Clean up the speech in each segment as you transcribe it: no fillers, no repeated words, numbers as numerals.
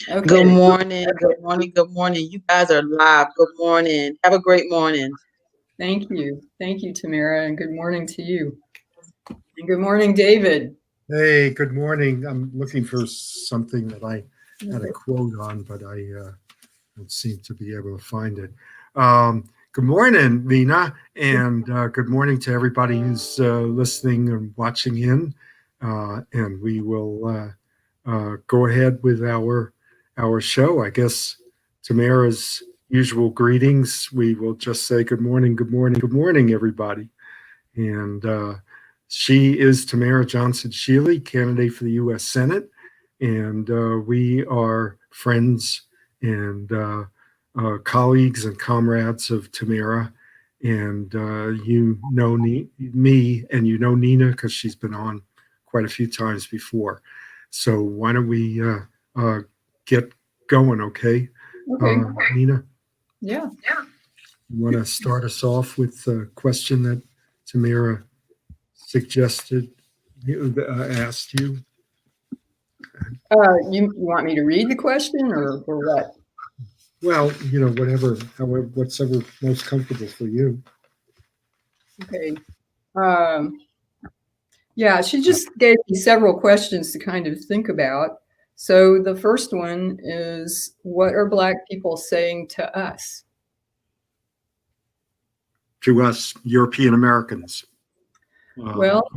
Okay. Good morning. Good morning. Good morning. You guys are live. Good morning. Have a great morning. Thank you. Thank you, Tamara, and good morning to you. And good morning, David. Hey, good morning. I'm looking for something that I had a Okay. quote on, but I don't seem to be able to find it. Good morning, Nina, and good morning to everybody who's listening and watching in. And we will go ahead with our show. I guess Tamara's usual greetings. We will just say good morning, good morning, good morning, everybody. And she is Tamara Johnson-shealey, candidate for the U.S. Senate. And we are friends and colleagues and comrades of Tamara. And you know me and you know Nina because she's been on quite a few times before. So why don't we get going, okay? Okay. Nina, Yeah. you want to start us off with a question that Tamara suggested, asked you? You want me to read the question or what? Well, whatever, however, what's ever most comfortable for you. Okay. Um, yeah, she just gave me several questions to kind of think about. So the first one is, what are Black people saying to us? To us, European Americans. Well,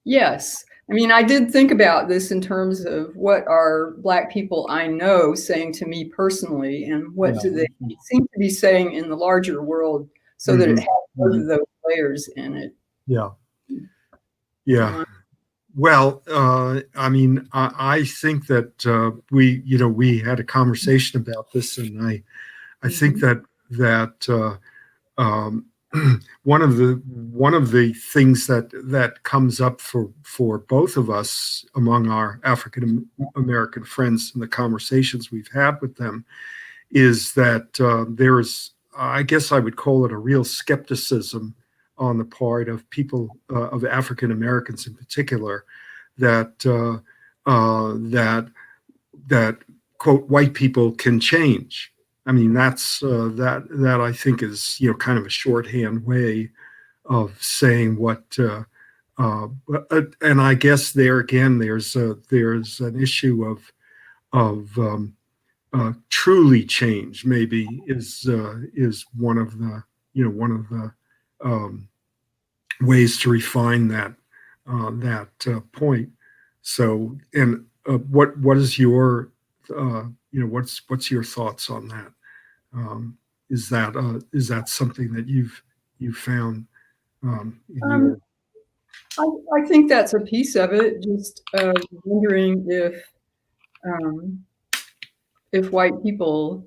yes. I mean, I did think about this in terms of what are Black people I know saying to me personally, and what do they seem to be saying in the larger world, so that it has both of those layers in it. Yeah. Yeah. Well, I mean, I think that we had a conversation about this, and I think that um, one of the things that comes up for both of us among our African American friends and the conversations we've had with them is that there is, I guess I would call it, a real skepticism on the part of people of African Americans in particular that that quote white people can change. I mean, that's that I think is kind of a shorthand way of saying what. Uh, and I guess there again, there's an issue of truly change. Maybe is one of the um, ways to refine that point. So, and what is your what's your thoughts on that? Is that something that you've found in Um, your I think that's a piece of it. Just wondering um, if white people,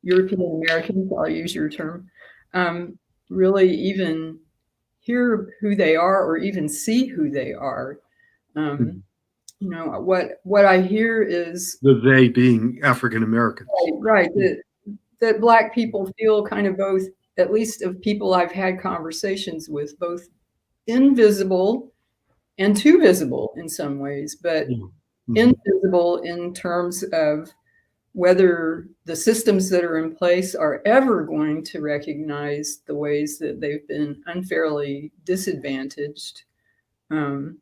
European Americans, I'll use your term, um, really even hear who they are or even see who they are. Um, what I hear is the they being African Americans? right that Black people feel kind of both, at least of people I've had conversations with, both invisible and too visible in some ways, but Yeah. Mhm. invisible in terms of whether the systems that are in place are ever going to recognize the ways that they've been unfairly disadvantaged. Um,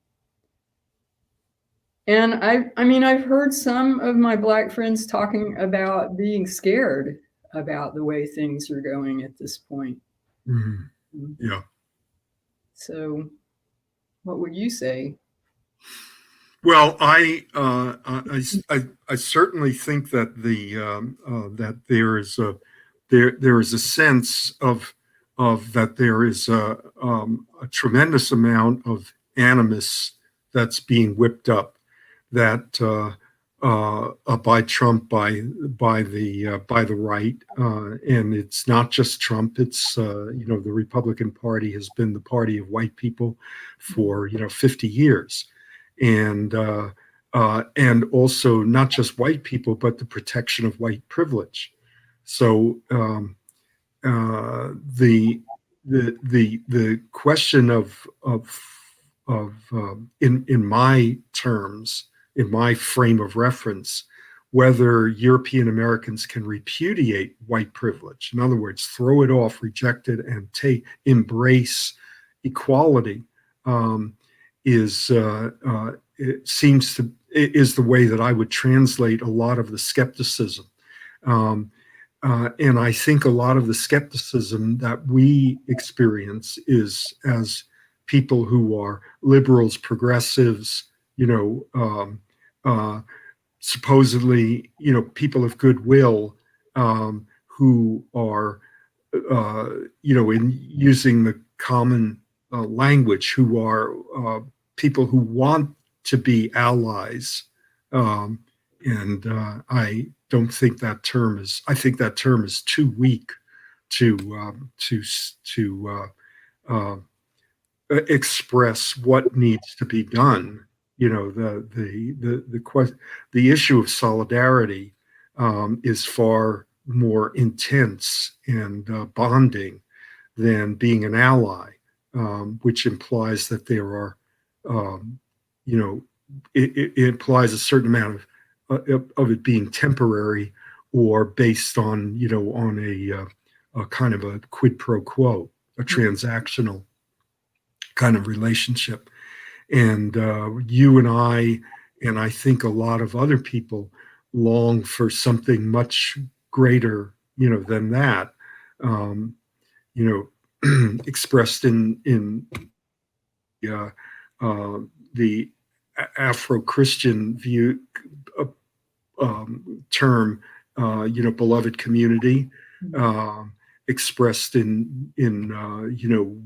and I mean, I've heard some of my Black friends talking about being scared about the way things are going at this point. Mhm. Yeah. So, what would you say? Well, I certainly think that that there is a sense of that there is a tremendous amount of animus that's being whipped up that by Trump by the right, and it's not just Trump. It's the Republican Party has been the party of white people for 50 years, and also not just white people, but the protection of white privilege. So the question of in my terms, in my frame of reference, whether European Americans can repudiate white privilege. In other words, throw it off, reject it, and embrace equality is the way that I would translate a lot of the skepticism. And I think a lot of the skepticism that we experience is as people who are liberals, progressives, supposedly, people of goodwill, who are, in using the common language, who are people who want to be allies. And I don't think that term is. I think that term is too weak to express what needs to be done. The issue of solidarity is far more intense and bonding than being an ally, which implies that there are, it implies a certain amount of it being temporary or based on, on a kind of a quid pro quo, a transactional kind of relationship. And you and I think a lot of other people long for something much greater, than that, expressed in the Afro-Christian view term, beloved community, expressed in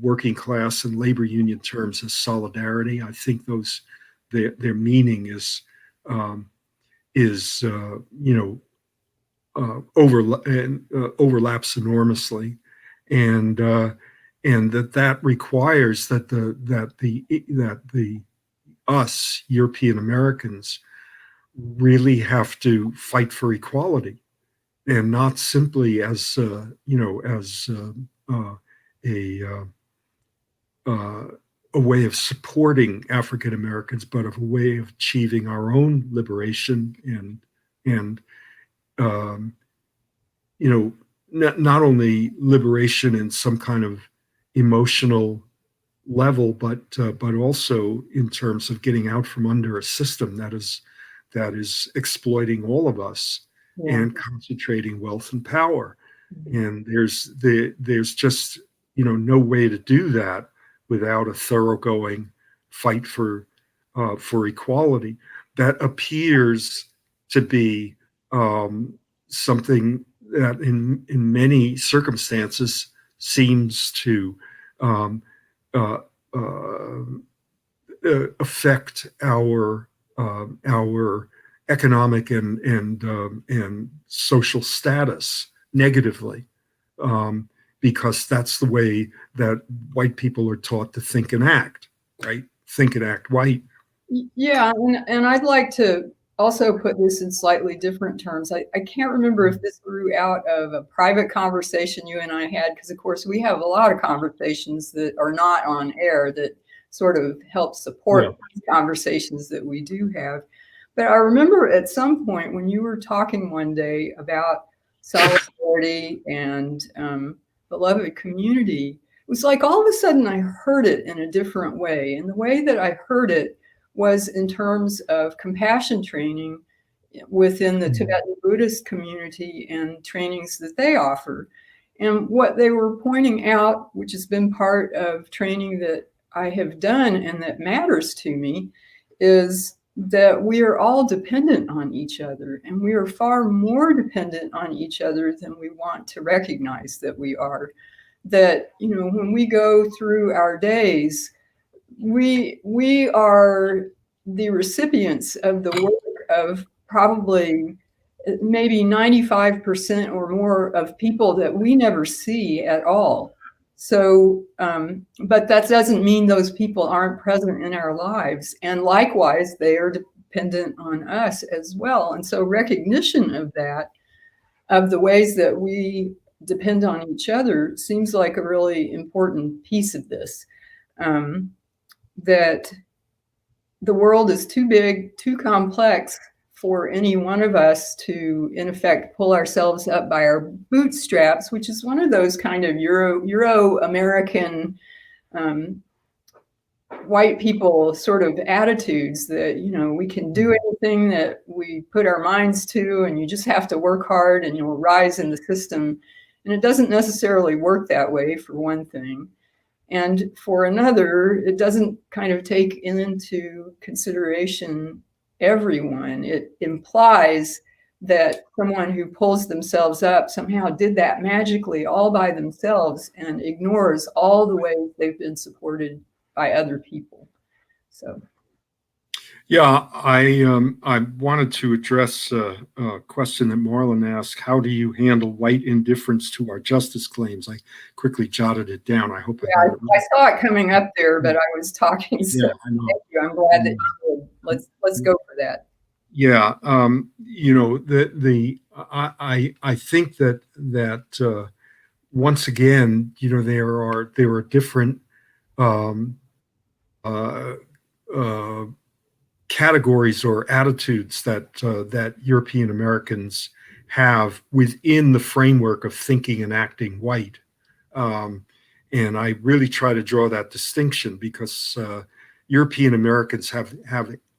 working class and labor union terms as solidarity. I think their meaning is overlaps enormously, and that requires that the us European Americans really have to fight for equality, and not simply as a way of supporting African Americans, but of a way of achieving our own liberation and not only liberation in some kind of emotional level, but also in terms of getting out from under a system that is exploiting all of us. Yeah. And concentrating wealth and power. And there's just no way to do that without a thoroughgoing fight for equality. That appears to be something that in many circumstances seems to affect our economic and social status negatively, because that's the way that white people are taught to think and act, right? Think and act white. Yeah, and I'd like to also put this in slightly different terms. I can't remember if this grew out of a private conversation you and I had, because of course we have a lot of conversations that are not on air that sort of help support these conversations that we do have. But I remember at some point when you were talking one day about solidarity and beloved community, it was like all of a sudden I heard it in a different way. And the way that I heard it was in terms of compassion training within the Tibetan Buddhist community and trainings that they offer. And what they were pointing out, which has been part of training that I have done and that matters to me, is that we are all dependent on each other, and we are far more dependent on each other than we want to recognize that we are. That, when we go through our days, we are the recipients of the work of probably maybe 95% or more of people that we never see at all. So, but that doesn't mean those people aren't present in our lives. And likewise, they are dependent on us as well. And so recognition of that, of the ways that we depend on each other, seems like a really important piece of this. That the world is too big, too complex for any one of us to, in effect, pull ourselves up by our bootstraps, which is one of those kind of Euro-American white people sort of attitudes that, you know, we can do anything that we put our minds to, and you just have to work hard and you'll rise in the system. And it doesn't necessarily work that way, for one thing. And for another, it doesn't kind of take into consideration everyone. It implies that someone who pulls themselves up somehow did that magically all by themselves and ignores all the ways they've been supported by other people. So. Yeah, I wanted to address a question that Marlon asked. How do you handle white indifference to our justice claims? I quickly jotted it down. I hope I saw it coming up there, but I was talking. So yeah, I know. Thank you. I'm glad that you did. Let's go for that. Yeah, you know, I think that once again, you know, there are different um, uh, uh, categories or attitudes that European Americans have within the framework of thinking and acting white. And I really try to draw that distinction because European Americans have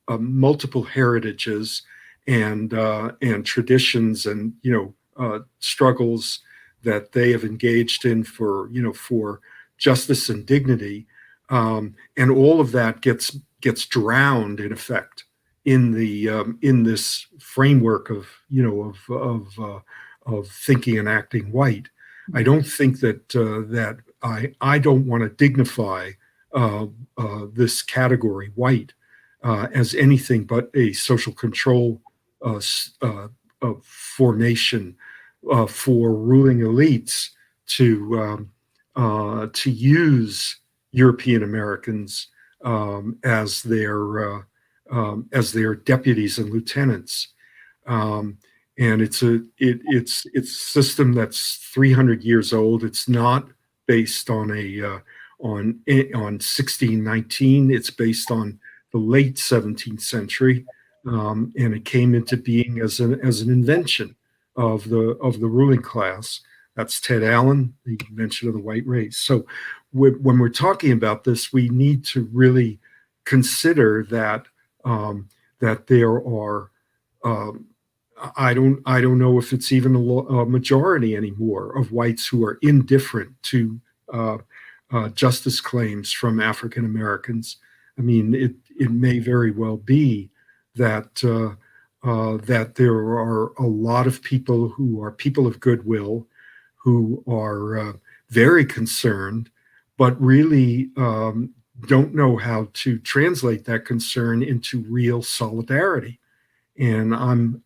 multiple heritages and traditions and, you know, struggles that they have engaged in for, you know, for justice and dignity. And all of that gets drowned in effect in the in this framework of, you know, of thinking and acting white. I don't think that I don't want to dignify this category white as anything but a social control formation for ruling elites to use European Americans as their deputies and lieutenants, and it's a system that's 300 years old. It's not based on on 1619. It's based on the late 17th century, and it came into being as an invention of the ruling class. That's Ted Allen, the invention of the white race. So when we're talking about this, we need to really consider that that there are I don't know if it's even a majority anymore of whites who are indifferent to justice claims from African Americans. I mean, it may very well be that that there are a lot of people who are people of goodwill, who are very concerned, but really don't know how to translate that concern into real solidarity. And I'm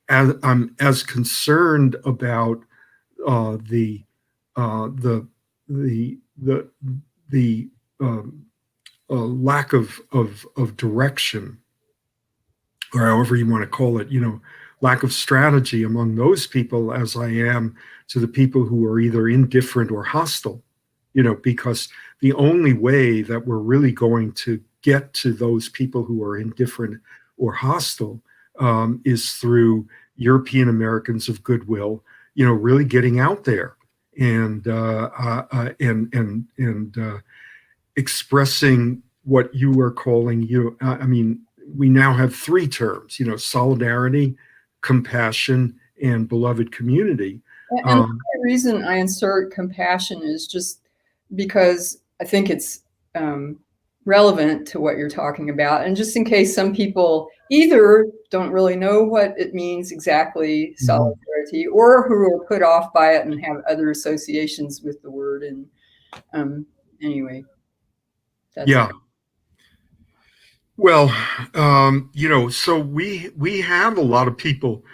as concerned about the lack of direction, or however you want to call it, you know, lack of strategy among those people as I am to the people who are either indifferent or hostile, you know, because the only way that we're really going to get to those people who are indifferent or hostile is through European Americans of goodwill, you know, really getting out there and expressing what you were calling, you. I mean, we now have three terms, you know, solidarity, compassion, and beloved community. And the reason I insert compassion is just because I think it's relevant to what you're talking about. And just in case some people either don't really know what it means exactly, solidarity, or who are put off by it and have other associations with the word. And anyway, that's yeah. Well, you know, so we have a lot of people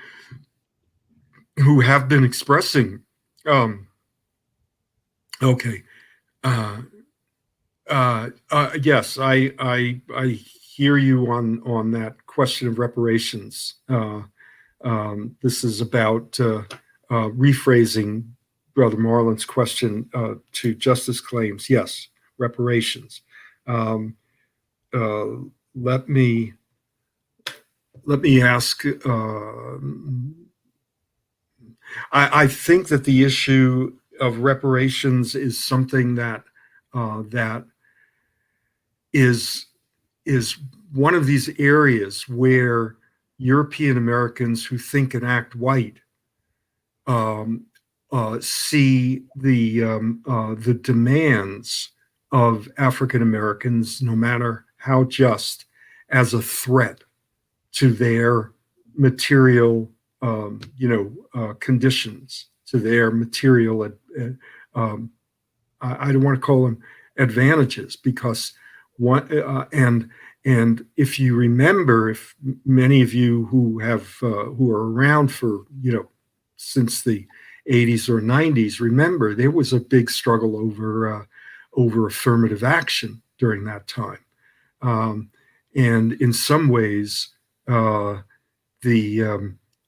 who have been expressing, okay, yes, I hear you on that question of reparations. This is about rephrasing Brother Marlon's question to justice claims. Yes, reparations. Let me let me ask. I think that the issue of reparations is something that that is one of these areas where European Americans who think and act white um, see the demands of African Americans, no matter how just, as a threat to their material, conditions, to their material. I don't want to call them advantages, because one and if you remember, if many of you who are around for since the 80s or 90s remember, there was a big struggle over affirmative action during that time. And in some ways, the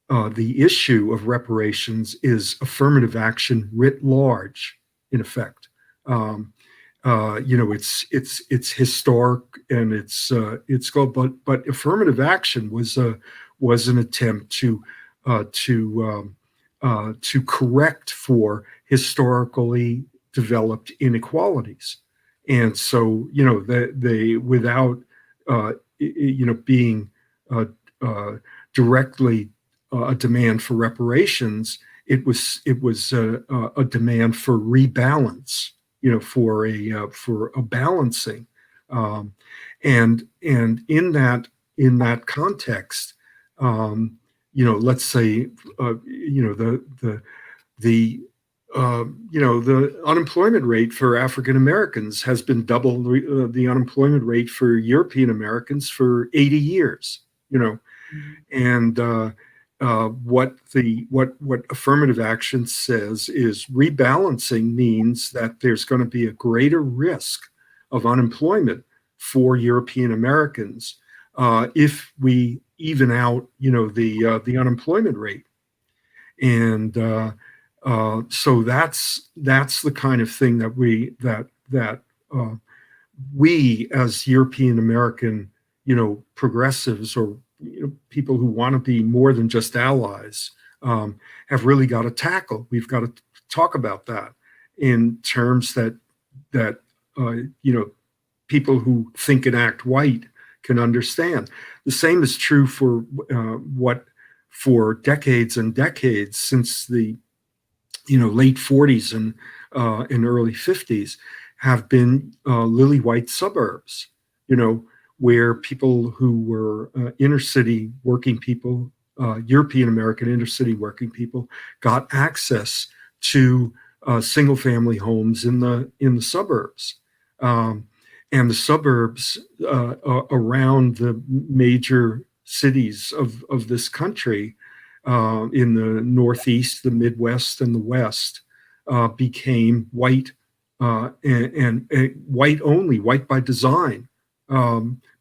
issue of reparations is affirmative action writ large, in effect. It's historic, and it's called, but affirmative action was an attempt to correct for historically developed inequalities. And so, they without being directly a demand for reparations, it was a demand for rebalance, for a balancing, and in that context, let's say the unemployment rate for African Americans has been double the unemployment rate for European Americans for 80 years. And what affirmative action says is rebalancing means that there's going to be a greater risk of unemployment for European Americans if we even out the unemployment rate. And so that's the kind of thing that we as European American progressives, or people who want to be more than just allies, have really got to tackle. We've got to talk about that in terms that people who think and act white can understand. The same is true for for decades and decades, since the late 40s and early 50s, have been lily white suburbs, where people who were inner city working people, European American inner city working people, got access to single family homes in the suburbs. And the suburbs around the major cities of this country, in the Northeast, the Midwest, and the West, became white, and white only, white by design,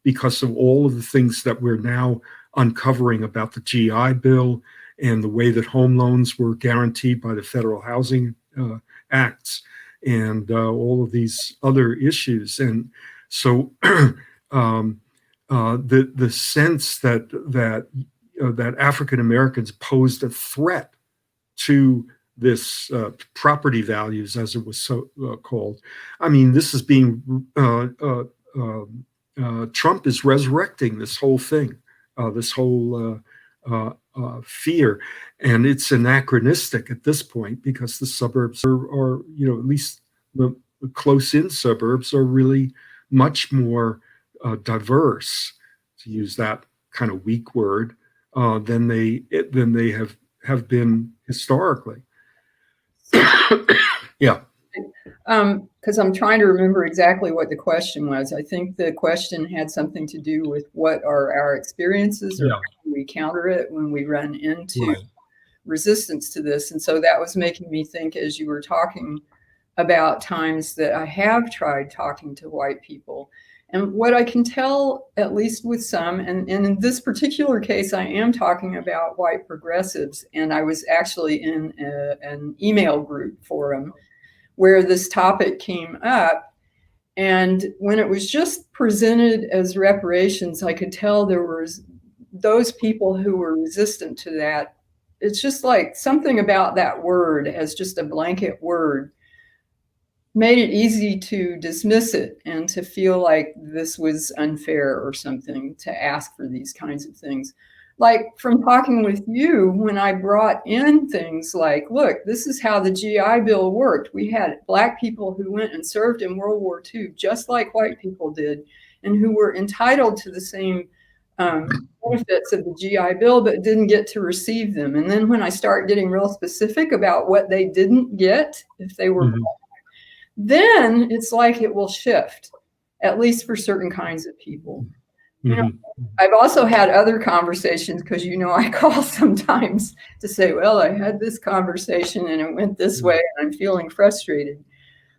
because of all of the things that we're now uncovering about the GI Bill and the way that home loans were guaranteed by the federal housing acts, and all of these other issues. And so the sense that African Americans posed a threat to this property values, as it was so called. I mean, this is being Trump is resurrecting this whole thing, this whole fear, and it's anachronistic at this point, because the suburbs are at least the close-in suburbs are really much more diverse, to use that kind of weak word, than they have been historically. Yeah. Because I'm trying to remember exactly what the question was. I think the question had something to do with what are our experiences, or how we counter it when we run into resistance to this. And so that was making me think, as you were talking, about times that I have tried talking to white people. And what I can tell, at least with some, and in this particular case, I am talking about white progressives, and I was actually in an email group forum where this topic came up. And when it was just presented as reparations, I could tell there was those people who were resistant to that, it's just like something about that word as just a blanket word made it easy to dismiss it and to feel like this was unfair or something, to ask for these kinds of things. Like from talking with you, when I brought in things like, look, this is how the GI Bill worked. We had Black people who went and served in World War II, just like white people did, and who were entitled to the same benefits of the GI Bill, but didn't get to receive them. And then when I start getting real specific about what they didn't get, if they were Black, then it's like it will shift, at least for certain kinds of people. You know, I've also had other conversations because, you know, I call sometimes to say, well, I had this conversation and it went this way and I'm feeling frustrated.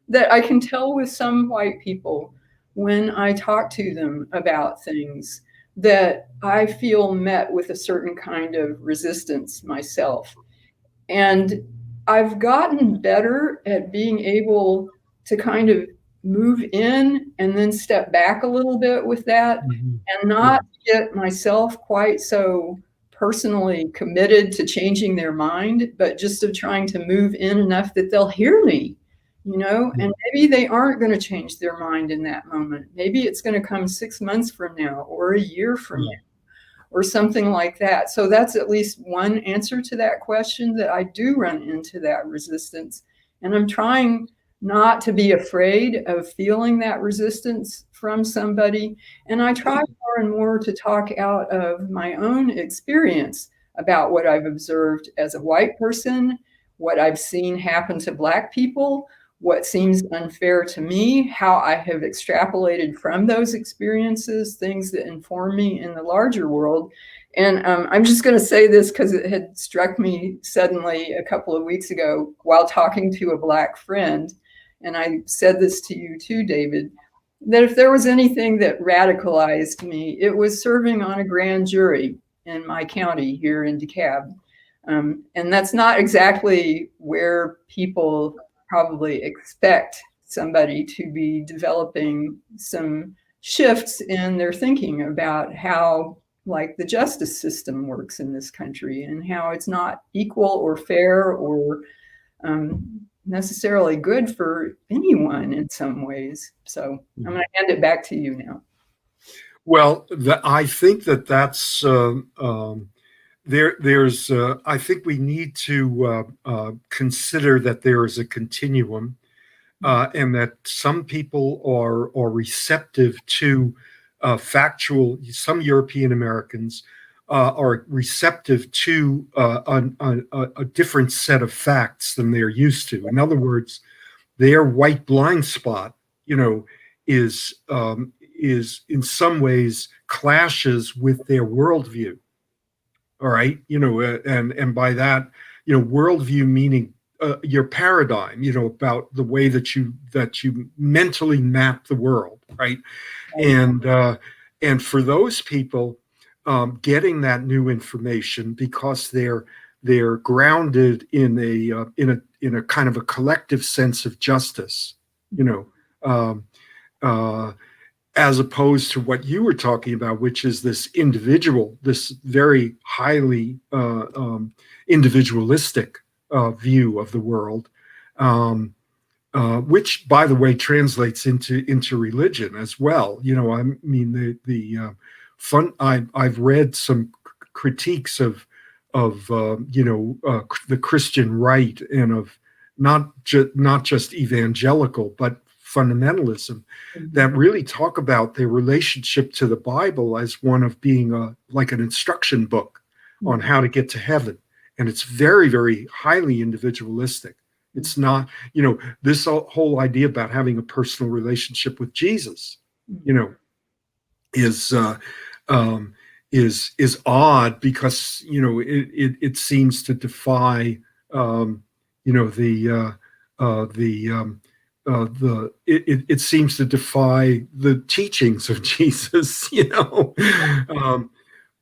That I can tell with some white people when I talk to them about things that I feel met with a certain kind of resistance myself. And I've gotten better at being able to kind of move in and then step back a little bit with that and not get myself quite so personally committed to changing their mind, but just of trying to move in enough that they'll hear me, you know, and maybe they aren't going to change their mind in that moment. Maybe it's going to come 6 months from now or a year from now or something like that. So that's at least one answer to that question, that I do run into that resistance. And I'm trying not to be afraid of feeling that resistance from somebody. And I try more and more to talk out of my own experience about what I've observed as a white person, what I've seen happen to Black people, what seems unfair to me, how I have extrapolated from those experiences, things that inform me in the larger world. And I'm just going to say this because it had struck me suddenly a couple of weeks ago while talking to a Black friend. And I said this to you too, David, that if there was anything that radicalized me, it was serving on a grand jury in my county here in DeKalb. And that's not exactly where people probably expect somebody to be developing some shifts in their thinking about how, like, the justice system works in this country and how it's not equal or fair or necessarily good for anyone in some ways. So I'm going to hand it back to you now. Well, I think that's there's I think we need to consider that there is a continuum, and that some people are receptive to factual. Some European Americans are receptive to a different set of facts than they're used to. In other words, their white blind spot, you know, is in some ways clashes with their worldview. All right, you know, and by that, you know, worldview meaning your paradigm, you know, about the way that you mentally map the world, right? And for those people, getting that new information because they're grounded in a kind of a collective sense of justice, you know, as opposed to what you were talking about, which is this very highly individualistic view of the world, which, by the way, translates into religion as well. You know, I mean, I've read some critiques of the Christian right and of not just evangelical, but fundamentalism, that really talk about their relationship to the Bible as one of being like an instruction book on how to get to heaven. And it's very, very highly individualistic. It's not, you know, this whole idea about having a personal relationship with Jesus, you know, is odd because, you know, it seems to defy, it seems to defy the teachings of Jesus, you know.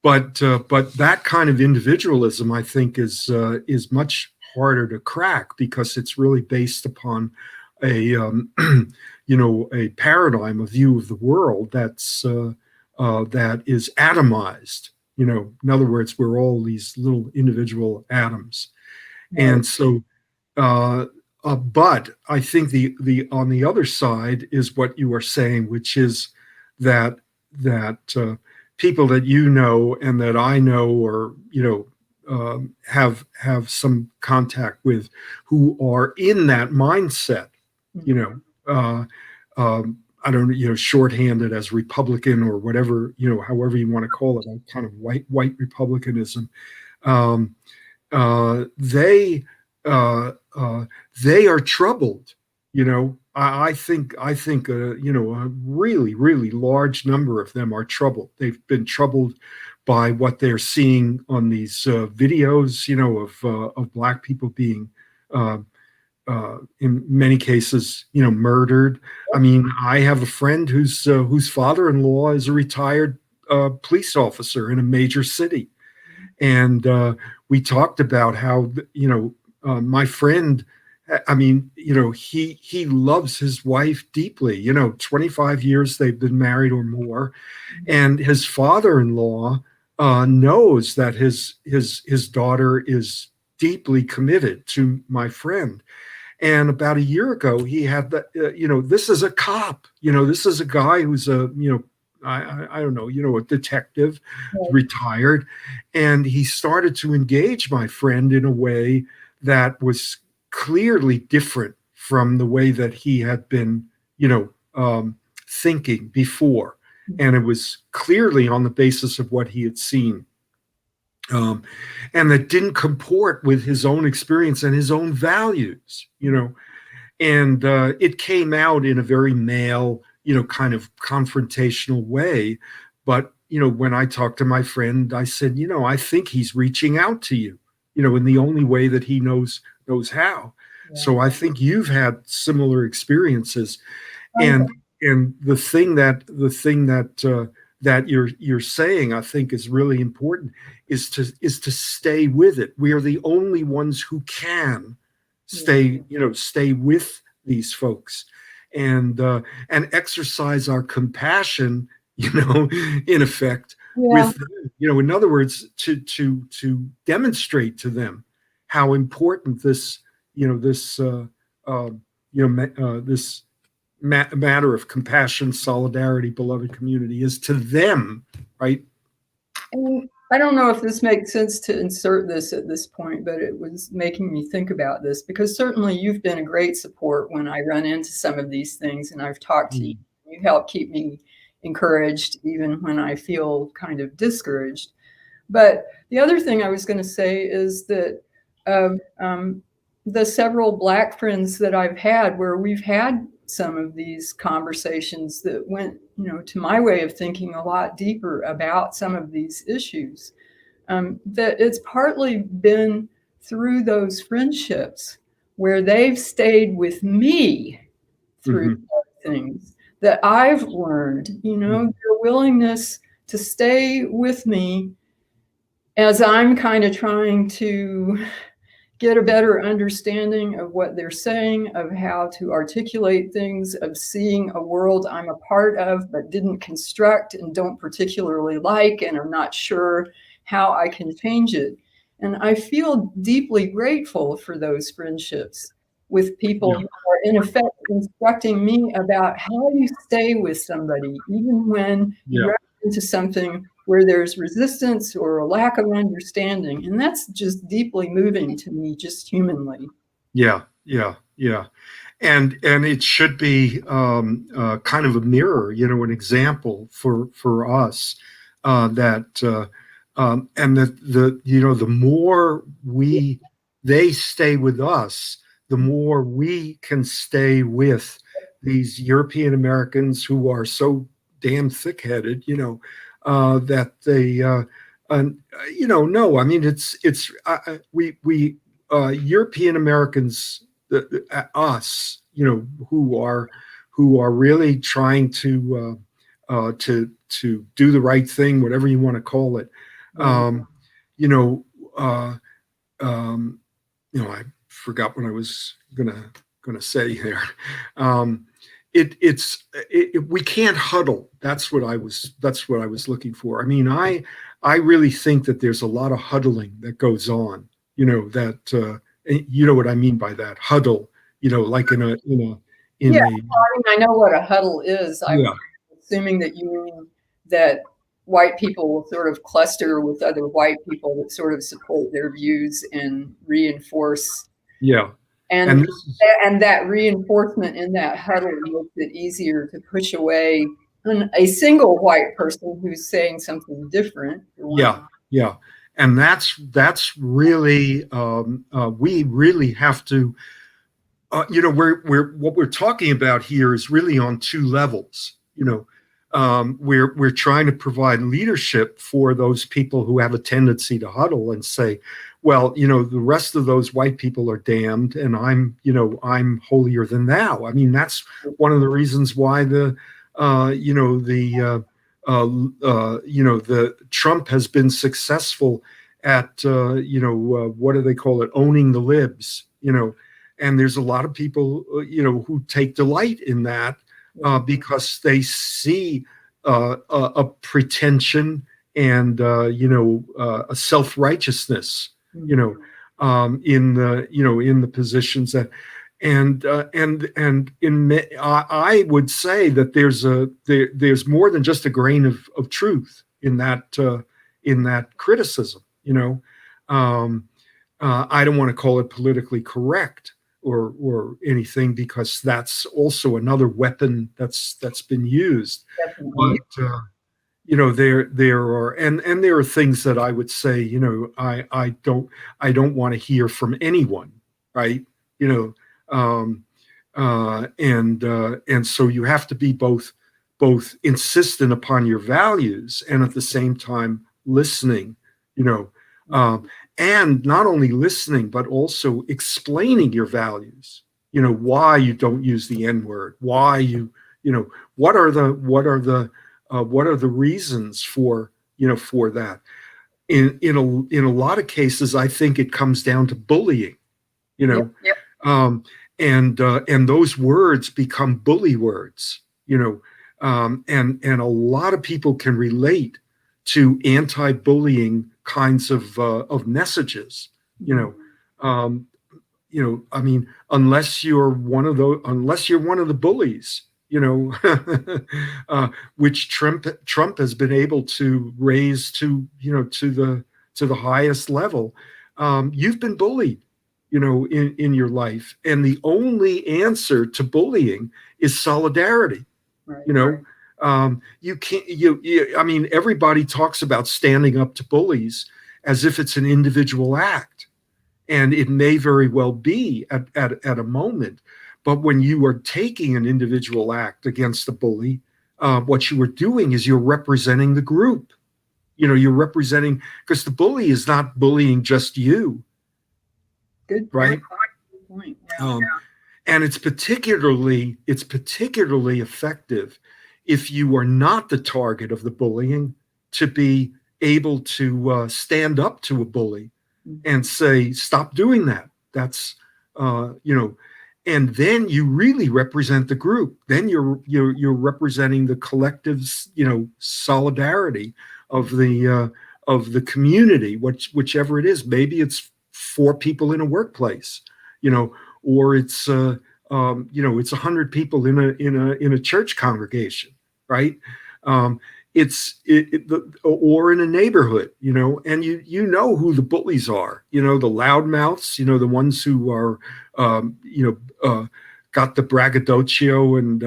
But that kind of individualism, I think, is much harder to crack because it's really based upon a paradigm, a view of the world that is atomized, In other words, we're all these little individual atoms. Right. And so, but I think the on the other side is what you are saying, which is that people that you know and that I know, or have some contact with, who are in that mindset, uh, I don't shorthanded as Republican or whatever, however you want to call it, kind of white Republicanism. Um, they are troubled. I think a really large number of them are troubled. They've been troubled by what they're seeing on these videos, of Black people being, in many cases, murdered. I mean, I have a friend whose father-in-law is a retired police officer in a major city. And we talked about how, my friend, I mean, he loves his wife deeply. 25 years they've been married or more. And his father-in-law knows that his daughter is deeply committed to my friend. And about a year ago, he had that, this is a cop, this is a guy who's I don't know, a detective, retired. And he started to engage my friend in a way that was clearly different from the way that he had been, thinking before. And it was clearly on the basis of what he had seen. And that didn't comport with his own experience and his own values, and it came out in a very male, kind of confrontational way. But, when I talked to my friend, I said, I think he's reaching out to you, in the only way that he knows how. Yeah. So I think you've had similar experiences. And the thing that you're saying, I think, is really important, is to stay with it. We are the only ones who can stay with these folks, and exercise our compassion, in effect, with them. In other words, to demonstrate to them how important this matter of compassion, solidarity, beloved community is to them, right? And I don't know if this makes sense to insert this at this point, but it was making me think about this, because certainly you've been a great support when I run into some of these things, and I've talked to you. You help keep me encouraged even when I feel kind of discouraged. But the other thing I was going to say is that the several Black friends that I've had where we've had some of these conversations that went, to my way of thinking, a lot deeper about some of these issues, that it's partly been through those friendships where they've stayed with me through things that I've learned, their willingness to stay with me as I'm kind of trying to get a better understanding of what they're saying, of how to articulate things, of seeing a world I'm a part of but didn't construct and don't particularly like, and I'm not sure how I can change it. And I feel deeply grateful for those friendships with people who are in effect instructing me about how you stay with somebody, even when you run into something where there's resistance or a lack of understanding. And that's just deeply moving to me, just humanly. Yeah. And it should be kind of a mirror, an example for us, that and that the more they stay with us, the more we can stay with these European Americans who are so damn thick-headed, that they, no, I mean, we European Americans, us, who are really trying to do the right thing, whatever you want to call it. I forgot what I was gonna say there. we can't huddle. That's what I was looking for. I mean, I really think that there's a lot of huddling that goes on. That you know what I mean by that huddle. Like in a Yeah, well, I mean, I know what a huddle is. I'm yeah. assuming that you mean that white people will sort of cluster with other white people that sort of support their views and reinforce. Yeah. And this is, that reinforcement in that huddle makes it easier to push away a single white person who's saying something different. yeah. And that's really we really have to. What we're talking about here is really on two levels. We're trying to provide leadership for those people who have a tendency to huddle and say, well, the rest of those white people are damned, and I'm holier than thou. I mean, that's one of the reasons why the Trump has been successful at what do they call it, owning the libs. And there's a lot of people, who take delight in that because they see a pretension and a self-righteousness, in the positions that, and I would say that there's more than just a grain of truth in that criticism. I don't want to call it politically correct or anything, because that's also another weapon that's been used. Definitely. But there are things that I would say, I don't want to hear from anyone, right? And so you have to be both insistent upon your values and at the same time listening, and not only listening but also explaining your values. Why you don't use the N-word, why what are the reasons for that. In a lot of cases, I think it comes down to bullying. Yep. And those words become bully words. And a lot of people can relate to anti-bullying kinds of messages. I mean, unless you're one of the bullies, which Trump has been able to raise to the highest level. You've been bullied, in your life, and the only answer to bullying is solidarity. Right. You can't. I mean, everybody talks about standing up to bullies as if it's an individual act, and it may very well be at a moment. But when you are taking an individual act against a bully, what you are doing is you're representing the group. You're representing, because the bully is not bullying just you. Good right? point. And it's particularly effective if you are not the target of the bullying, to be able to stand up to a bully and say, stop doing that. That's and then you really represent the group. Then you're representing the collective's solidarity of the community, whichever it is. Maybe it's 4 people in a workplace, or it's it's 100 people in a church congregation, right? Or in a neighborhood, and you know who the bullies are, the loudmouths, the ones who are, got the braggadocio, and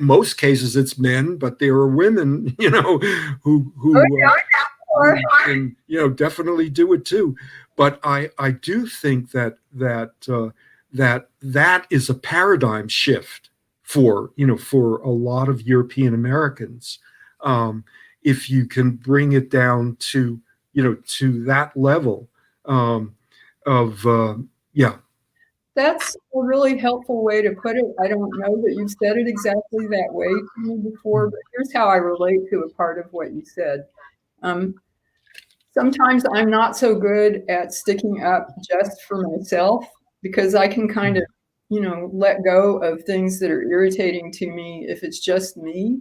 most cases it's men, but there are women, who and definitely do it too. But I do think that is a paradigm shift for a lot of European Americans. If you can bring it down to that level of That's a really helpful way to put it. I don't know that you've said it exactly that way to me before, but here's how I relate to a part of what you said. Sometimes I'm not so good at sticking up just for myself, because I can kind of, let go of things that are irritating to me if it's just me.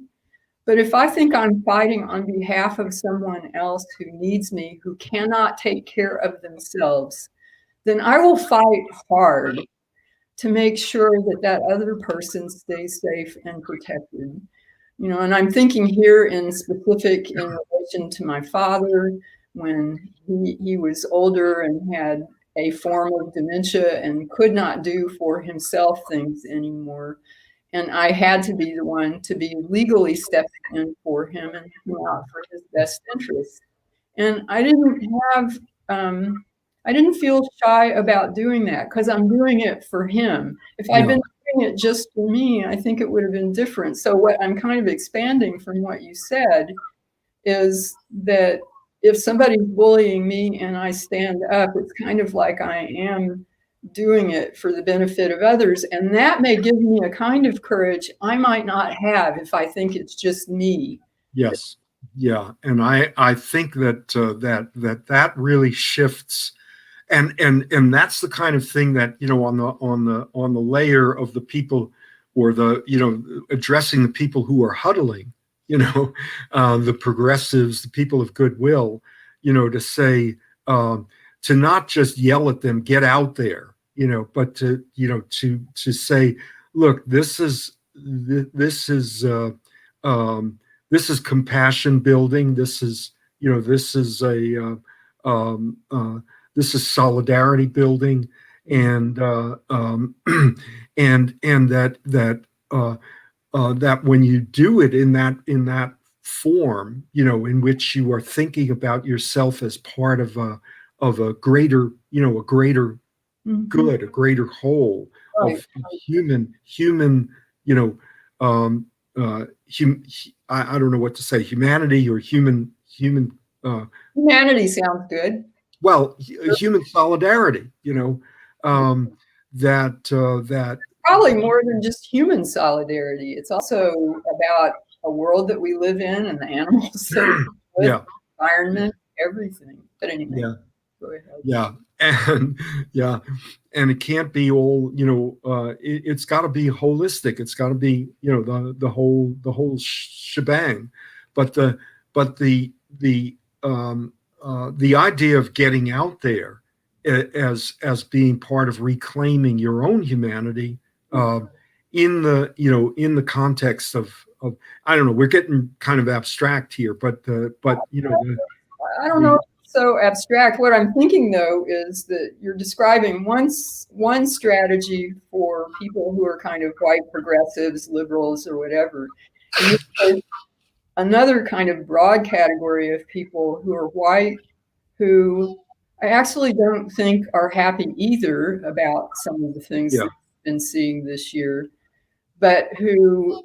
But if I think I'm fighting on behalf of someone else who needs me, who cannot take care of themselves, then I will fight hard to make sure that that other person stays safe and protected. And I'm thinking here in specific in relation to my father when he was older and had a form of dementia and could not do for himself things anymore. And I had to be the one to be legally stepping in for him and looking out for his best interests. And I didn't feel shy about doing that because I'm doing it for him. If I'd been doing it just for me, I think it would have been different. So what I'm kind of expanding from what you said is that if somebody's bullying me and I stand up, it's kind of like I am doing it for the benefit of others. And that may give me a kind of courage I might not have if I think it's just me. Yes. Yeah. And I think that that really shifts. And that's the kind of thing that, on the layer of the people, or addressing the people who are huddling, the progressives, the people of goodwill, to say, to not just yell at them, get out there, but to say, look, this is compassion building. This is this is solidarity building, and and that when you do it in that form, in which you are thinking about yourself as part of a greater good, a greater whole, Right. of human, I don't know what to say, humanity, or human. Humanity sounds good. Well, human solidarity, that Probably more than just human solidarity. It's also about a world that we live in and the animals that we live with, yeah, environment, everything. But anyway, yeah, go ahead. yeah, and it can't be all, it's got to be holistic. It's got to be, the whole shebang. But the idea of getting out there as being part of reclaiming your own humanity, in the context of I don't know, we're getting kind of abstract here, but I don't know if it's so abstract. What I'm thinking, though, is that you're describing one strategy for people who are kind of white progressives, liberals, or whatever. And there's another kind of broad category of people who are white, who I actually don't think are happy either about some of the things that we've been seeing this year, but who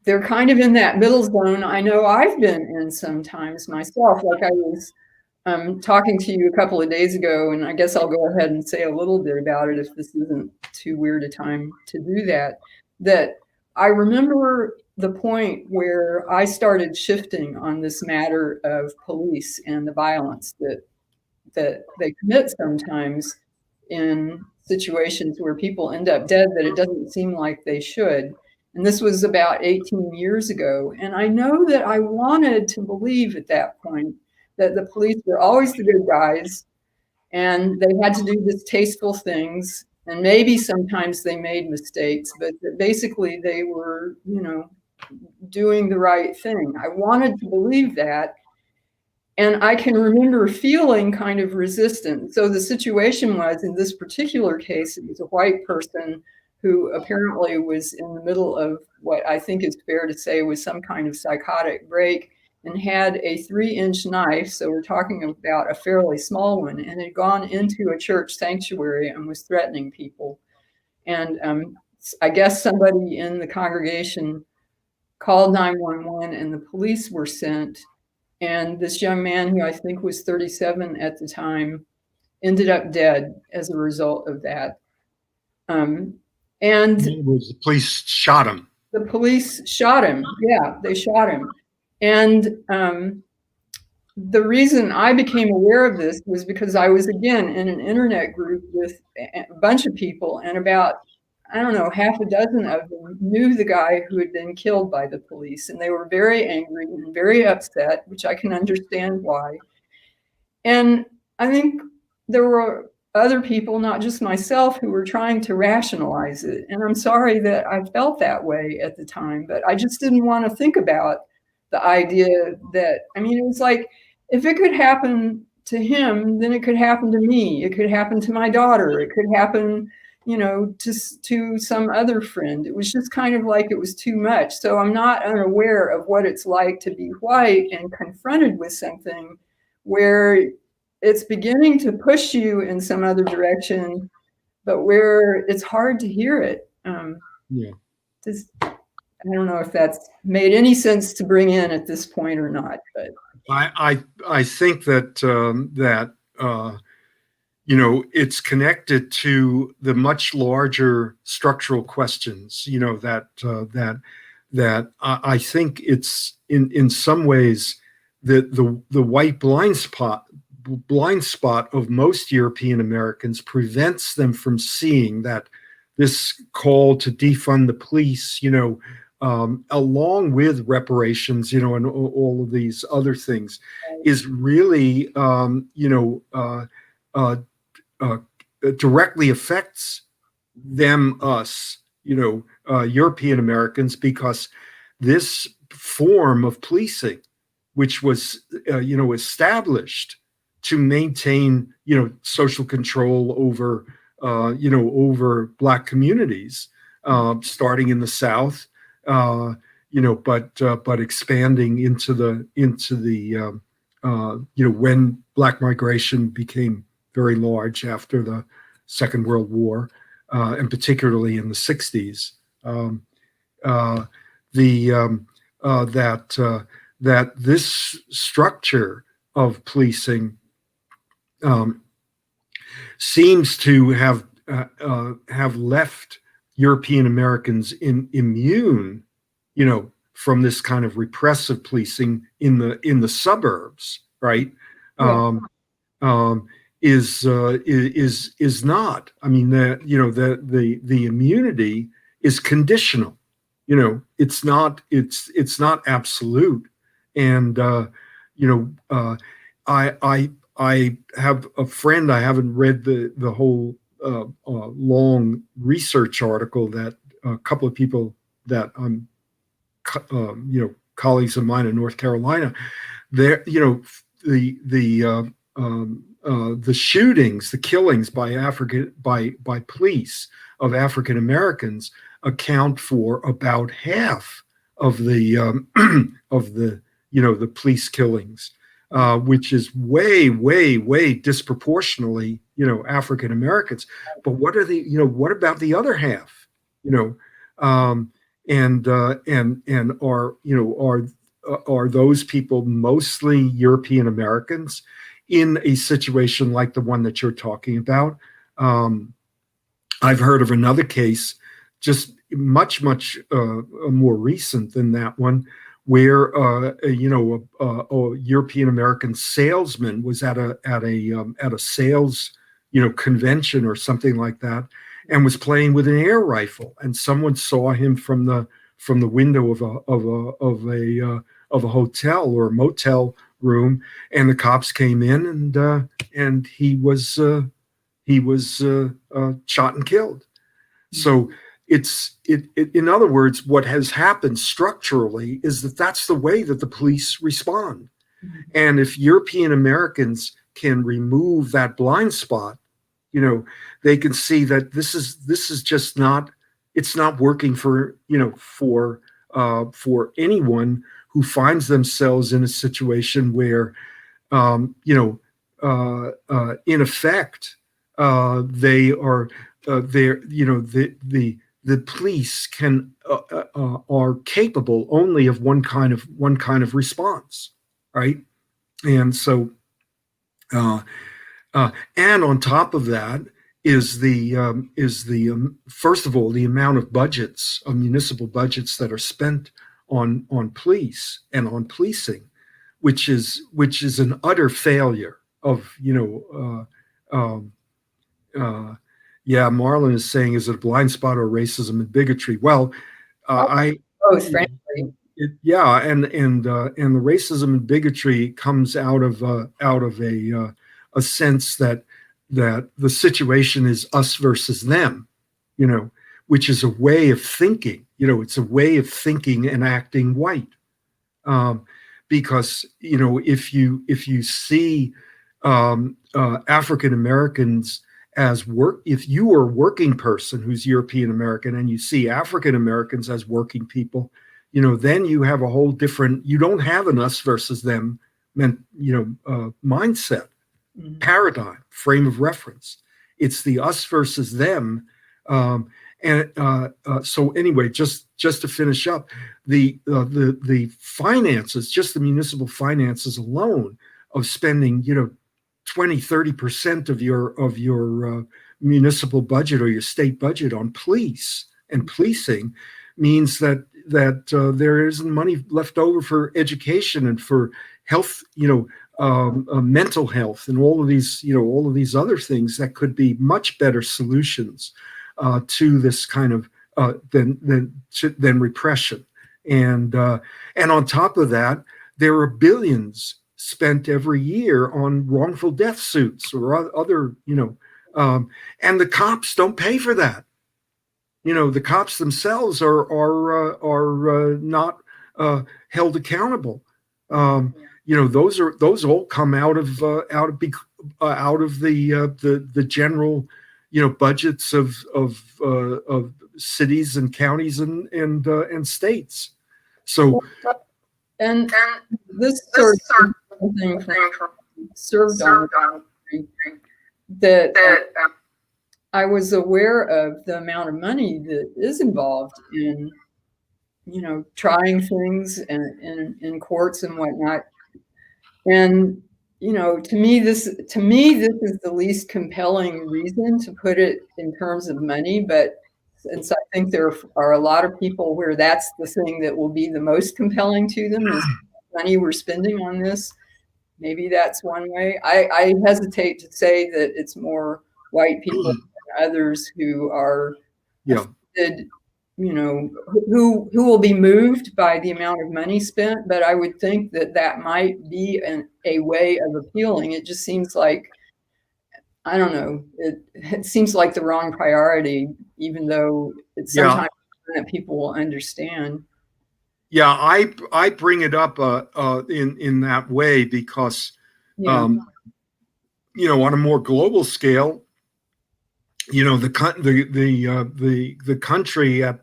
they're kind of in that middle zone. I know I've been in sometimes myself. Like I was talking to you a couple of days ago, and I guess I'll go ahead and say a little bit about it if this isn't too weird a time to do that. That I remember the point where I started shifting on this matter of police and the violence that they commit sometimes in situations where people end up dead that it doesn't seem like they should. And this was about 18 years ago. And I know that I wanted to believe at that point that the police were always the good guys and they had to do distasteful things. And maybe sometimes they made mistakes, but basically they were, doing the right thing. I wanted to believe that. And I can remember feeling kind of resistant. So the situation was, in this particular case, it was a white person who apparently was in the middle of what I think is fair to say was some kind of psychotic break, and had a 3-inch knife. So we're talking about a fairly small one, and had gone into a church sanctuary and was threatening people. And I guess somebody in the congregation called 911 and the police were sent. And this young man, who I think was 37 at the time, ended up dead as a result of that. And the police shot him. The police shot him. Yeah, they shot him. And the reason I became aware of this was because I was, again, in an internet group with a bunch of people, and about, I don't know, half a dozen of them knew the guy who had been killed by the police, and they were very angry and very upset, which I can understand why. And I think there were other people, not just myself, who were trying to rationalize it. And I'm sorry that I felt that way at the time, but I just didn't want to think about the idea that, I mean, it was like, if it could happen to him, then it could happen to me. It could happen to my daughter. It could happen, you know, to some other friend. It was just kind of like it was too much. So I'm not unaware of what it's like to be white and confronted with something where it's beginning to push you in some other direction, but where it's hard to hear it. Yeah. I don't know if that's made any sense to bring in at this point or not, but I think that you know, it's connected to the much larger structural questions. You know, that I think it's in some ways the white blind spot of most European Americans prevents them from seeing that this call to defund the police, you know, along with reparations, you know, and all of these other things, is really, you know, directly affects us, you know, European Americans, because this form of policing, which was, you know, established to maintain, you know, social control over, you know, over Black communities, starting in the South, you know, but expanding into the you know, when Black migration became very large after the Second World War, and particularly in the 60s. That this structure of policing seems to have left European Americans immune, you know, from this kind of repressive policing in the suburbs, right? Yeah. Is not. I mean, you know, the immunity is conditional. You know, it's not absolute. And you know, I have a friend. I haven't read the whole long research article that a couple of people that I'm you know, colleagues of mine in North Carolina, there, you know, the shootings, the killings by police of African Americans account for about half of the you know, the police killings, which is way disproportionately, you know, African Americans. But what about the other half? You know, and are, you know, are those people mostly European Americans in a situation like the one that you're talking about? I've heard of another case, just much more recent than that one, where you know, a European American salesman was at a sales, you know, convention or something like that, and was playing with an air rifle, and someone saw him from the window of a hotel or a motel room, and the cops came in, and he was shot and killed. So in other words, what has happened structurally is that that's the way that the police respond. And if European Americans can remove that blind spot, you know, they can see that this is just not, it's not working for, you know, for anyone who finds themselves in a situation where, you know, in effect, they are there, you know, the police are capable only of one kind of response, right? And so, and on top of that is the first of all, the amount of budgets, of municipal budgets that are spent on police and on policing, which is an utter failure of, yeah, Marlon is saying, is it a blind spot or racism and bigotry? Well, both, frankly. Yeah, and the racism and bigotry comes out of a sense that the situation is us versus them, which is a way of thinking. It's a way of thinking and acting white, because if you see African Americans as if you are a working person who's European American and you see African Americans as working people, then you have a whole different, you don't have an us versus them mindset, paradigm, frame of reference. It's the us versus them. So anyway, just to finish up, the finances, just the municipal finances alone of spending, 20-30% of your municipal budget or your state budget on police and policing means that there isn't money left over for education and for health, mental health, and all of these other things that could be much better solutions to this kind of than repression. And on top of that, there are billions spent every year on wrongful death suits or other, and the cops don't pay for that. The cops themselves are not held accountable. Those all come out of the general, budgets of cities and counties and states. So, and this sort of something served on that I was aware of the amount of money that is involved in, trying things and in courts and whatnot. And, to me, this is the least compelling reason to put it in terms of money. But since I think there are a lot of people where that's the thing that will be the most compelling to them is money we're spending on this, maybe that's one way. I hesitate to say that it's more white people than others who are affected, who will be moved by the amount of money spent. But I would think that might be a way of appealing. It just seems like, I don't know, it seems like the wrong priority, even though it's sometimes that people will understand. Yeah, I bring it up in that way because, on a more global scale, the country at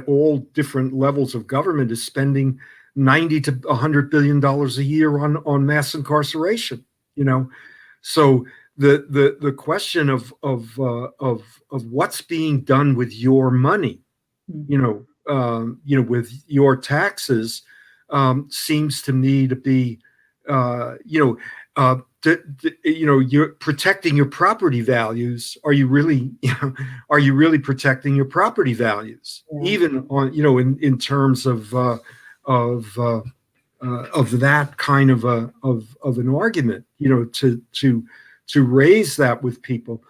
all different levels of government is spending $90 to $100 billion a year on mass incarceration. So the question of what's being done with your money, with your taxes, seems to me to be, you're protecting your property values. Are you really protecting your property values, even on, in terms of that kind of an argument, to raise that with people,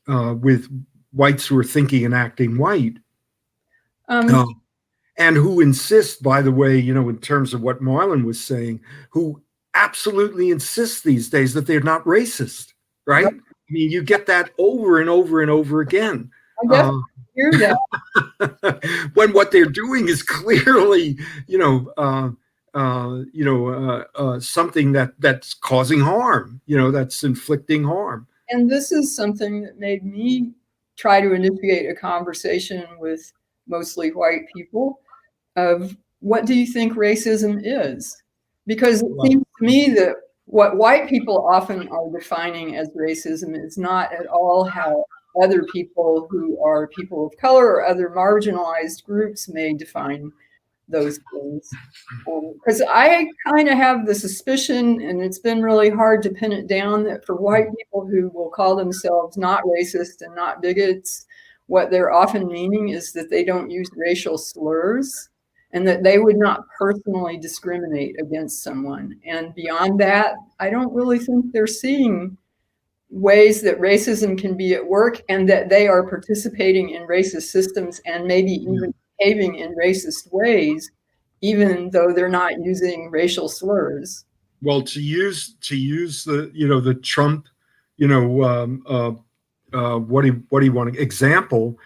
with whites who are thinking and acting white, and who insist, by the way, in terms of what Marlon was saying, who absolutely insist these days that they're not racist, right? Yep. I mean, you get that over and over and over again. I definitely hear that. When what they're doing is clearly, something that's causing harm, that's inflicting harm. And this is something that made me try to initiate a conversation with mostly white people of, what do you think racism is? Because it seems to me that what white people often are defining as racism is not at all how other people who are people of color or other marginalized groups may define those things. Because I kind of have the suspicion, and it's been really hard to pin it down, that for white people who will call themselves not racist and not bigots, what they're often meaning is that they don't use racial slurs. and that they would not personally discriminate against someone. And beyond that, I don't really think they're seeing ways that racism can be at work and that they are participating in racist systems and maybe even behaving in racist ways, even though they're not using racial slurs. Well, to use the the Trump, what do you want example,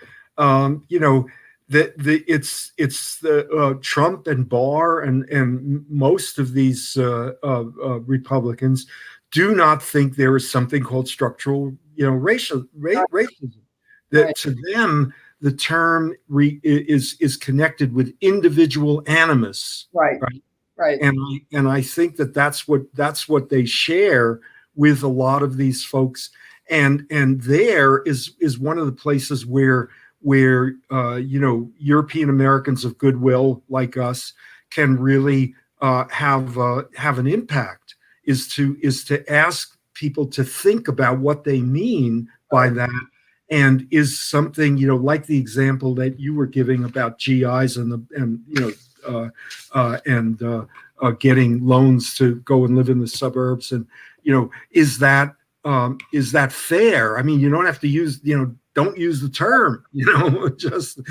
it's the Trump and Barr and most of these Republicans do not think there is something called structural racism. That Right. to them the term is connected with individual animus. Right. And I think that's what they share with a lot of these folks, and there is one of the places where European Americans of goodwill like us can really have an impact, is to ask people to think about what they mean by that. And is something, like the example that you were giving about GIs and getting loans to go and live in the suburbs, and is that fair? I mean, you don't have to use don't use the term, just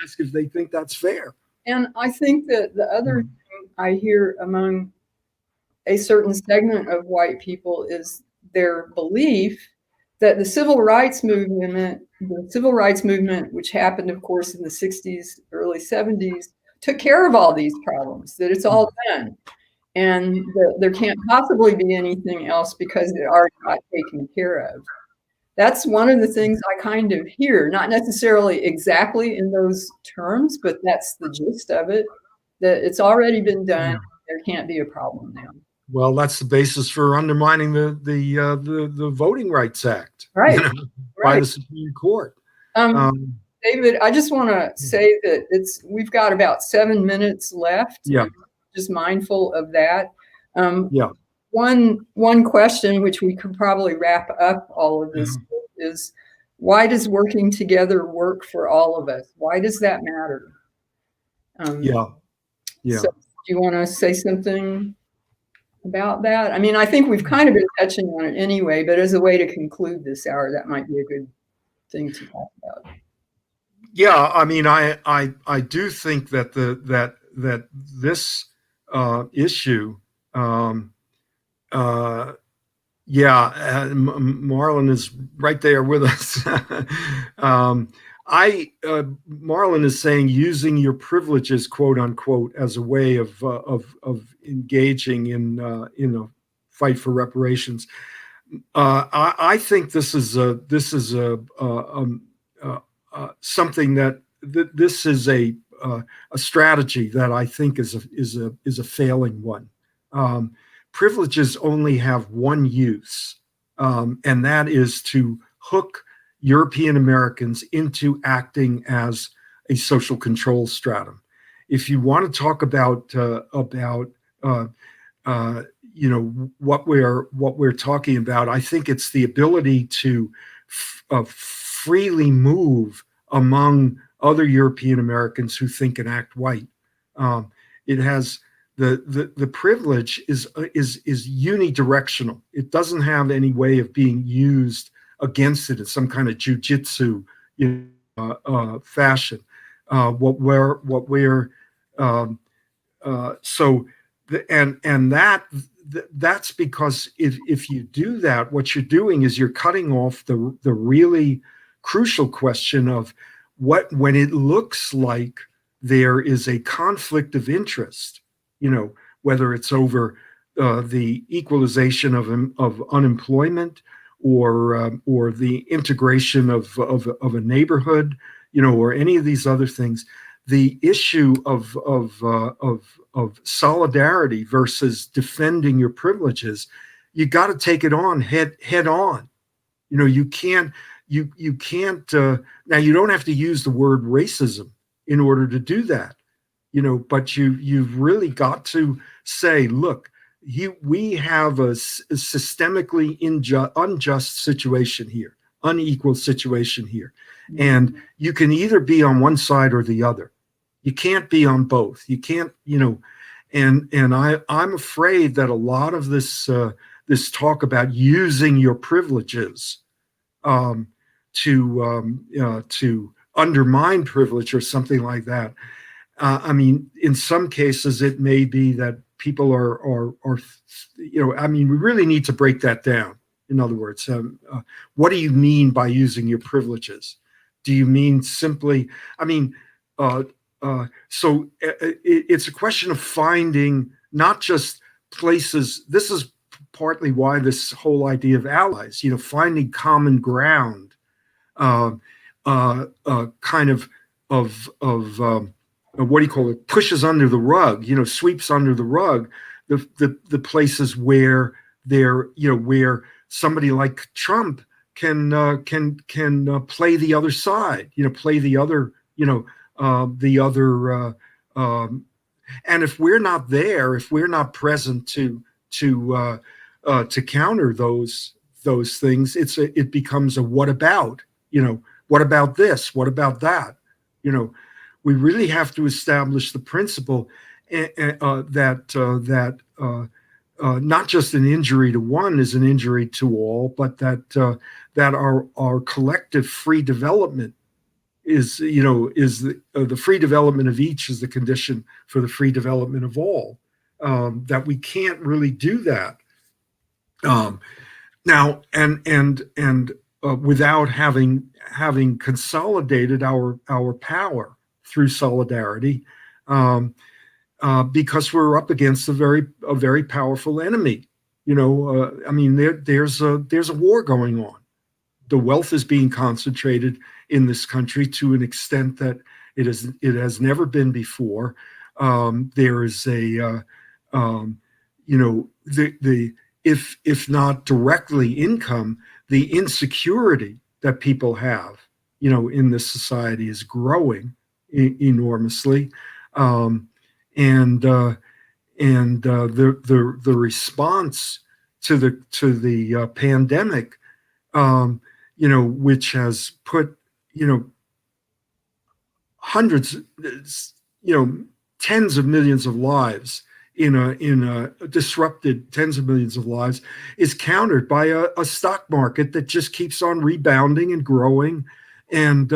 ask if they think that's fair. And I think that the other thing I hear among a certain segment of white people is their belief that the civil rights movement, which happened, of course, in the 60s, early 70s, took care of all these problems, that it's all done, and that there can't possibly be anything else because it already got taken care of. That's one of the things I kind of hear, not necessarily exactly in those terms, but that's the gist of it, that it's already been done. There can't be a problem now. Well, that's the basis for undermining the Voting Rights Act, right? By the Supreme Court. David, I just want to say that we've got about 7 minutes left. Yeah. Just mindful of that. One question, which we could probably wrap up all of this with, is why does working together work for all of us? Why does that matter? So do you want to say something about that? I mean, I think we've kind of been touching on it anyway, but as a way to conclude this hour, that might be a good thing to talk about. Yeah, I mean, I do think that that this issue, Marlon is right there with us. Marlon is saying using your privileges, quote unquote, as a way of engaging in a fight for reparations. I think this is something that this is a strategy that I think is a failing one. Privileges only have one use, and that is to hook European Americans into acting as a social control stratum. If you want to talk about what we're talking about, I think it's the ability to freely move among other European Americans who think and act white. It has the privilege is unidirectional. It doesn't have any way of being used against it in some kind of jujitsu fashion. That's because if you do that, what you're doing is you're cutting off the really crucial question of when it looks like there is a conflict of interest, whether it's over the equalization of unemployment or the integration of a neighborhood, or any of these other things. The issue of solidarity versus defending your privileges, you got to take it on head on. You can't. Now you don't have to use the word racism in order to do that, but you've really got to say, look, we have a systemically unjust situation here, unequal situation here, and you can either be on one side or the other. You can't be on both. You can't, and I'm afraid that a lot of this this talk about using your privileges to undermine privilege or something like that. I mean, in some cases, it may be that people are I mean, we really need to break that down. In other words, what do you mean by using your privileges? Do you mean simply, I mean, it's a question of finding not just places. This is partly why this whole idea of allies, finding common ground, kind of what do you call it? Pushes under the rug, sweeps under the rug the places where where somebody like Trump can play the other side, play the other, and if we're not there, if we're not present to counter those things, it becomes a what about, what about this, what about that, we really have to establish the principle that not just an injury to one is an injury to all, but that our collective free development is the free development of each is the condition for the free development of all. That we can't really do that now, and without having consolidated our power through solidarity, because we're up against a very powerful enemy. I mean, there's a war going on. The wealth is being concentrated in this country to an extent that it has never been before. There is if not directly income, the insecurity that people have, in this society is growing enormously, and the response to the pandemic, which has put hundreds, tens of millions of lives in a disrupted, tens of millions of lives, is countered by a stock market that just keeps on rebounding and growing, and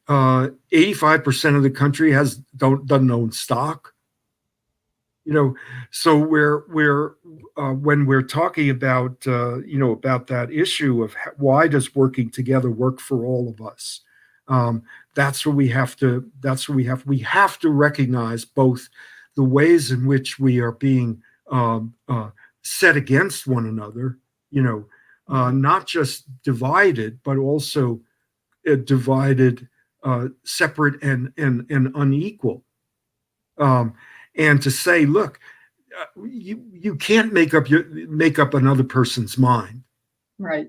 85% of the country doesn't own stock. So when we're talking about about that issue of why does working together work for all of us, that's where we have to recognize both the ways in which we are being set against one another, not just divided, but also divided, separate and unequal. And to say, look, you can't make up another person's mind, right?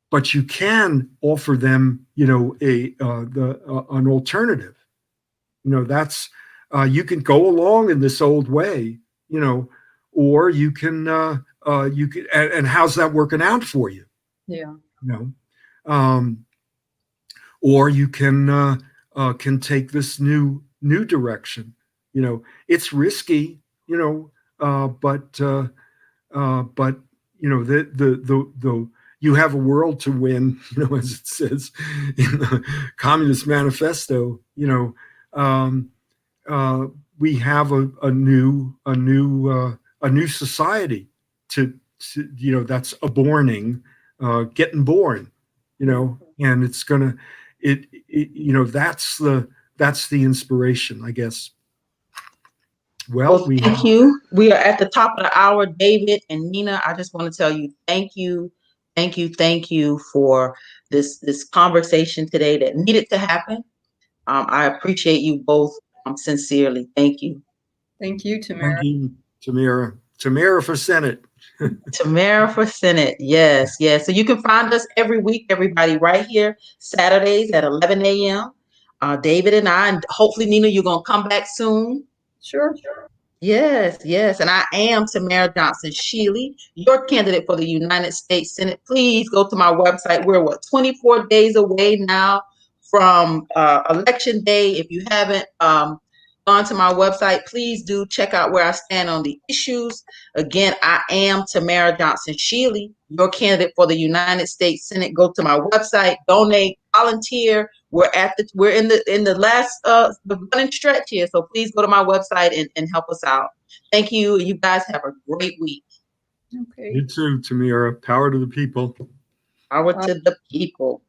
But you can offer them, an alternative. That's you can go along in this old way, or you can and how's that working out for you? Yeah. Or you can take this new direction. It's risky, but you have a world to win, as it says in the Communist Manifesto. We have a new society to that's aborning, getting born, and it's gonna that's the inspiration, I guess. Well, thank you. We are at the top of the hour. David and Nina, I just want to tell you thank you for this conversation today that needed to happen. I appreciate you both sincerely. Thank you. Thank you, Tamara. Thank you, Tamara. Tamara for Senate. Tamara for Senate. Yes. So you can find us every week, everybody, right here, Saturdays at 11 a.m. David and I, and hopefully, Nina, you're going to come back soon. Sure. Yes. And I am Tamara Johnson-shealey, your candidate for the United States Senate. Please go to my website. We're 24 days away now from Election Day. If you haven't gone to my website, please do check out where I stand on the issues. Again, I am Tamara Johnson-shealey, your candidate for the United States Senate. Go to my website, donate, volunteer. We're in the last the running stretch here, so please go to my website and help us out. Thank you. You guys have a great week. Okay. You too, Tamara. Power to the people. Power to the people.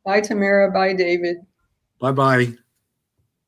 Bye, Tamara. Bye, David. Bye-bye.